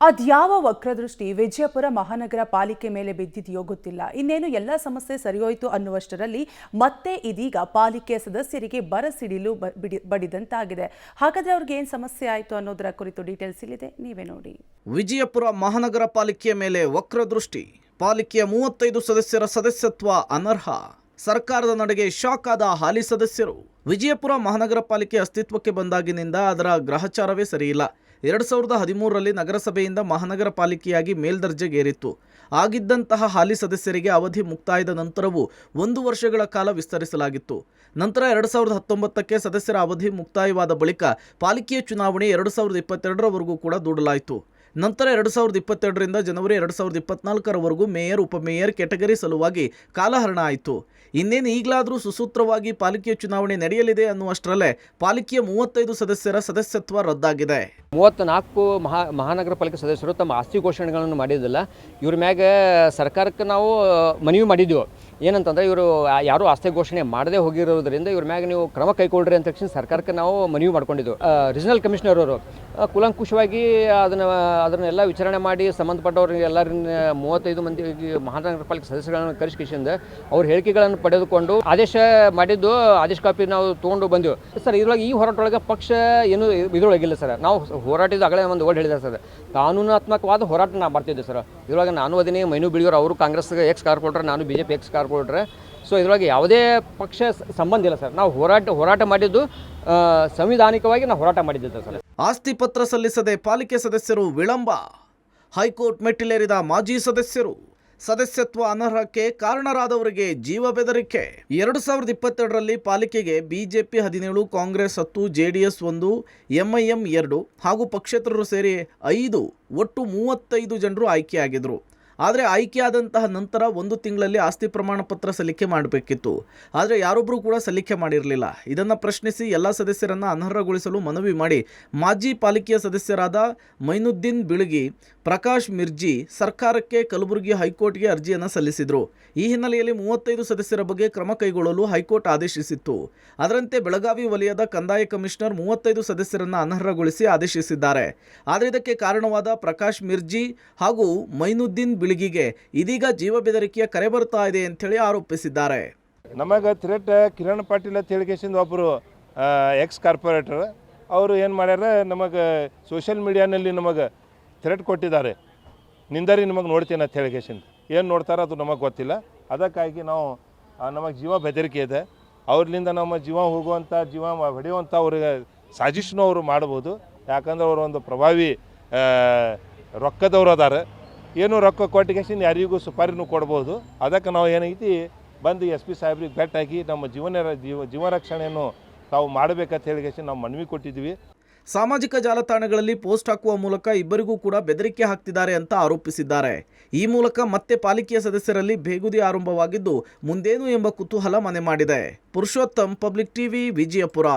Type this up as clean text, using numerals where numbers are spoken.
ಅದ್ಯಾವ ವಕ್ರದೃಷ್ಟಿ ವಿಜಯಪುರ ಮಹಾನಗರ ಪಾಲಿಕೆ ಮೇಲೆ ಬಿದ್ದಿದೆಯೋ ಗೊತ್ತಿಲ್ಲ. ಇನ್ನೇನು ಎಲ್ಲ ಸಮಸ್ಯೆ ಸರಿಯೋಯ್ತು ಅನ್ನುವಷ್ಟರಲ್ಲಿ ಮತ್ತೆ ಇದೀಗ ಪಾಲಿಕೆಯ ಸದಸ್ಯರಿಗೆ ಬರಸಿಡಿಲು ಬಡಿದಂತಾಗಿದೆ. ಹಾಗಾದ್ರೆ ಅವ್ರಿಗೆ ಏನು ಸಮಸ್ಯೆ ಆಯಿತು ಅನ್ನೋದರ ಕುರಿತು ಡೀಟೇಲ್ಸ್ ಇಲ್ಲಿದೆ, ನೀವೇ ನೋಡಿ. ವಿಜಯಪುರ ಮಹಾನಗರ ಪಾಲಿಕೆಯ ಮೇಲೆ ವಕ್ರದೃಷ್ಟಿ. ಪಾಲಿಕೆಯ 35 ಸದಸ್ಯರ ಸದಸ್ಯತ್ವ ಅನರ್ಹ. ಸರ್ಕಾರದ ನಡೆಗೆ ಶಾಕ್ ಆದ ಹಾಲಿ ಸದಸ್ಯರು. ವಿಜಯಪುರ ಮಹಾನಗರ ಪಾಲಿಕೆ ಅಸ್ತಿತ್ವಕ್ಕೆ ಬಂದಾಗಿನಿಂದ ಅದರ ಗ್ರಹಚಾರವೇ ಸರಿಯಿಲ್ಲ. 2013ರಲ್ಲಿ ನಗರಸಭೆಯಿಂದ ಮಹಾನಗರ ಪಾಲಿಕೆಯಾಗಿ ಮೇಲ್ದರ್ಜೆಗೇರಿತ್ತು. ಆಗಿದ್ದಂತಹ ಹಾಲಿ ಸದಸ್ಯರಿಗೆ ಅವಧಿ ಮುಕ್ತಾಯದ ನಂತರವೂ 1 ವರ್ಷಗಳ ಕಾಲ ವಿಸ್ತರಿಸಲಾಗಿತ್ತು. ನಂತರ 2019ಕ್ಕೆ ಸದಸ್ಯರ ಅವಧಿ ಮುಕ್ತಾಯವಾದ ಬಳಿಕ ಪಾಲಿಕೆಯ ಚುನಾವಣೆ 2022ರವರೆಗೂ ಕೂಡ ದೂಡಲಾಯಿತು. ನಂತರ 2022ರಿಂದ ಜನವರಿ 2024ರವರೆಗೂ ಮೇಯರ್ ಉಪಮೇಯರ್ ಕೆಟಗರಿ ಸಲುವಾಗಿ ಕಾಲಹರಣ ಆಯಿತು. ಇನ್ನೇನು ಈಗಲಾದರೂ ಸುಸೂತ್ರವಾಗಿ ಪಾಲಿಕೆಯ ಚುನಾವಣೆ ನಡೆಯಲಿದೆ ಅನ್ನುವಷ್ಟರಲ್ಲೇ ಪಾಲಿಕೆಯ 35 ಸದಸ್ಯರ ಸದಸ್ಯತ್ವ ರದ್ದಾಗಿದೆ. 34 ಮಹಾನಗರ ಪಾಲಿಕೆ ಸದಸ್ಯರು ತಮ್ಮ ಆಸ್ತಿ ಘೋಷಣೆಗಳನ್ನು ಮಾಡಿದ್ದಿಲ್ಲ. ಇವ್ರ ಮ್ಯಾಗ ಸರ್ಕಾರಕ್ಕೆ ನಾವು ಮನವಿ ಮಾಡಿದ್ವಿ. ಏನಂತಂದರೆ ಇವರು ಯಾರೂ ಆಸ್ತಿ ಘೋಷಣೆ ಮಾಡದೇ ಹೋಗಿರೋದ್ರಿಂದ ಇವ್ರ ಮ್ಯಾಗ ನೀವು ಕ್ರಮ ಕೈಗೊಳ್ಳ್ರಿ ಅಂತ ತಕ್ಷಣ ಸರ್ಕಾರಕ್ಕೆ ನಾವು ಮನವಿ ಮಾಡ್ಕೊಂಡಿದ್ವಿ. ರೀಜನಲ್ ಕಮಿಷನರ್ ಅವರು ಕೂಲಂಕುಷವಾಗಿ ಅದನ್ನೆಲ್ಲ ವಿಚಾರಣೆ ಮಾಡಿ ಸಂಬಂಧಪಟ್ಟವ್ರಿಗೆ ಎಲ್ಲರನ್ನ 35 ಮಂದಿ ಮಹಾನಗರ ಪಾಲಿಕೆ ಸದಸ್ಯಗಳನ್ನು ಕರೆಸಿಕೊಂಡು ಅವ್ರ ಹೇಳಿಕೆಗಳನ್ನು ಪಡೆದುಕೊಂಡು ಆದೇಶ ಮಾಡಿದ್ದು ಆದೇಶ ಕಾಪಿ ನಾವು ತೊಗೊಂಡು ಬಂದೆವು. ಸರ್ ಇದ್ರೊಳಗೆ ಈ ಹೋರಾಟದೊಳಗೆ ಪಕ್ಷ ಏನು ಇದ್ರೊಳಗಿಲ್ಲ ಸರ್. ನಾವು ಹೋರಾಟದ ಆಗಲೇ ಒಂದು ವರ್ಡ್ ಹೇಳಿದ್ದಾರೆ ಸರ್, ಕಾನೂನಾತ್ಮಕವಾದ ಹೋರಾಟ ನಾವು ಮಾಡ್ತಿದ್ದೆ ಸರ್. ಇದ್ರೊಳಗೆ ನಾನು ಅದನ್ನೇ ಮೈನು ಬಿಳಿಯೋರು ಅವರು ಕಾಂಗ್ರೆಸ್ಗೆ ಎಕ್ಸ್ ಕಾರ್ಪೊರೇಟರ್, ನಾನು BJP ಎಕ್ಸ್ ಕಾರ್ಪೊರೇಟರ್. ಸೊ ಇದ್ರೊಳಗೆ ಯಾವುದೇ ಪಕ್ಷ ಸಂಬಂಧ ಇಲ್ಲ ಸರ್. ನಾವು ಹೋರಾಟ ಮಾಡಿದ್ದು ಸಂವಿಧಾನಿಕವಾಗಿ ನಾವು ಹೋರಾಟ ಮಾಡಿದ್ದೆ ಸರ್. ಆಸ್ತಿ ಪತ್ರ ಸಲ್ಲಿಸದೆ ಪಾಲಿಕೆ ಸದಸ್ಯರು ವಿಳಂಬ. ಹೈಕೋರ್ಟ್ ಮೆಟ್ಟಿಲೇರಿದ ಮಾಜಿ ಸದಸ್ಯರು. ಸದಸ್ಯತ್ವ ಅನರ್ಹಕ್ಕೆ ಕಾರಣರಾದವರಿಗೆ ಜೀವ ಬೆದರಿಕೆ. 2022ರಲ್ಲಿ ಪಾಲಿಕೆಗೆ ಬಿಜೆಪಿ 17, ಕಾಂಗ್ರೆಸ್ 10, JDS 1, MIM 2 ಹಾಗೂ ಪಕ್ಷೇತರರು ಸೇರಿ 5 ಒಟ್ಟು 35 ಜನರು ಆಯ್ಕೆಯಾಗಿದ್ದರು. ಆದರೆ ಆಯ್ಕೆಯಾದಂತಹ ನಂತರ 1 ತಿಂಗಳಲ್ಲಿ ಆಸ್ತಿ ಪ್ರಮಾಣ ಪತ್ರ ಸಲ್ಲಿಕೆ ಮಾಡಬೇಕಿತ್ತು. ಆದರೆ ಯಾರೊಬ್ಬರೂ ಕೂಡ ಸಲ್ಲಿಕೆ ಮಾಡಿರಲಿಲ್ಲ. ಇದನ್ನು ಪ್ರಶ್ನಿಸಿ ಎಲ್ಲ ಸದಸ್ಯರನ್ನು ಅನರ್ಹಗೊಳಿಸಲು ಮನವಿ ಮಾಡಿ ಮಾಜಿ ಪಾಲಿಕೆಯ ಸದಸ್ಯರಾದ ಮೈನುದ್ದೀನ್ ಬಿಳಗಿ, ಪ್ರಕಾಶ್ ಮಿರ್ಜಿ ಸರ್ಕಾರಕ್ಕೆ ಕಲಬುರಗಿ ಹೈಕೋರ್ಟ್ಗೆ ಅರ್ಜಿಯನ್ನು ಸಲ್ಲಿಸಿದರು. ಈ ಹಿನ್ನೆಲೆಯಲ್ಲಿ 35 ಸದಸ್ಯರ ಬಗ್ಗೆ ಕ್ರಮ ಕೈಗೊಳ್ಳಲು ಹೈಕೋರ್ಟ್ ಆದೇಶಿಸಿತ್ತು. ಅದರಂತೆ ಬೆಳಗಾವಿ ವಲಯದ ಕಂದಾಯ ಕಮಿಷನರ್ 35 ಸದಸ್ಯರನ್ನು ಅನರ್ಹಗೊಳಿಸಿ ಆದೇಶಿಸಿದ್ದಾರೆ. ಆದರೆ ಇದಕ್ಕೆ ಕಾರಣವಾದ ಪ್ರಕಾಶ್ ಮಿರ್ಜಿ ಹಾಗೂ ಮೈನುದ್ದೀನ್ ಬಿಳಗಿಗೆ ಇದೀಗ ಜೀವ ಬೆದರಿಕೆಯ ಕರೆ ಬರ್ತಾ ಇದೆ ಅಂತೇಳಿ ಆರೋಪಿಸಿದ್ದಾರೆ. ನಮಗೆ ಥ್ರೆಟ್ ಕಿರಣ್ ಪಾಟೀಲ್ ಅಂತ ಹೇಳಿಕೆಸಿಂದ ಒಬ್ಬರು ಎಕ್ಸ್ ಕಾರ್ಪೊರೇಟರ್ ಅವರು ಏನು ಮಾಡ್ಯಾರ, ನಮಗೆ ಸೋಷಿಯಲ್ ಮೀಡಿಯಾನಲ್ಲಿ ನಮಗೆ ಥ್ರೆಟ್ ಕೊಟ್ಟಿದ್ದಾರೆ. ನಿಂದರಿ ನಿಮಗೆ ನೋಡ್ತೀನಿ ಅಂತ ಹೇಳಿಕೆಸಿಂದ ಏನು ನೋಡ್ತಾರೋ ಅದು ನಮಗೆ ಗೊತ್ತಿಲ್ಲ. ಅದಕ್ಕಾಗಿ ನಾವು ನಮಗೆ ಜೀವ ಬೆದರಿಕೆ ಇದೆ. ಅವ್ರಲಿಂದ ನಮ್ಮ ಜೀವ ಹೋಗುವಂಥ, ಜೀವ ಹೊಡೆಯುವಂಥ ಅವ್ರಿಗೆ ಸಾಜಿಷ್ನೂ ಅವರು ಮಾಡ್ಬೋದು. ಯಾಕಂದ್ರೆ ಅವರು ಒಂದು ಪ್ರಭಾವಿ ರೊಕ್ಕದವ್ರು ಅದಾರೆ. ಏನು ರೊಕ್ಕ ಕೊಟ್ಟಿಗೆಸಿಂದ ಯಾರಿಗೂ ಸುಪಾರಿನೂ ಕೊಡ್ಬೋದು. ಅದಕ್ಕೆ ನಾವು ಏನೈತಿ ಬಂದು SP ಸಾಹೇಬ್ರಿಗೆ ಭೇಟಿಯಾಗಿ ನಮ್ಮ ಜೀವ ರಕ್ಷಣೆಯನ್ನು ತಾವು ಮಾಡಬೇಕಂತ ಹೇಳಿಗೆಸಿ ನಾವು ಮನವಿ ಕೊಟ್ಟಿದ್ವಿ. ಸಾಮಾಜಿಕ ಜಾಲತಾಣಗಳಲ್ಲಿ ಪೋಸ್ಟ್ ಹಾಕುವ ಮೂಲಕ ಇಬ್ಬರಿಗೂ ಕೂಡ ಬೆದರಿಕೆ ಹಾಕ್ತಿದ್ದಾರೆ ಅಂತ ಆರೋಪಿಸಿದ್ದಾರೆ. ಈ ಮೂಲಕ ಮತ್ತೆ ಪಾಲಿಕೆಯ ಸದಸ್ಯರಲ್ಲಿ ಬೇಗುದಿ ಆರಂಭವಾಗಿದ್ದು ಮುಂದೇನು ಎಂಬ ಕುತೂಹಲ ಮನೆ ಮಾಡಿದೆ. Purushottam, public TV, Vijayapura.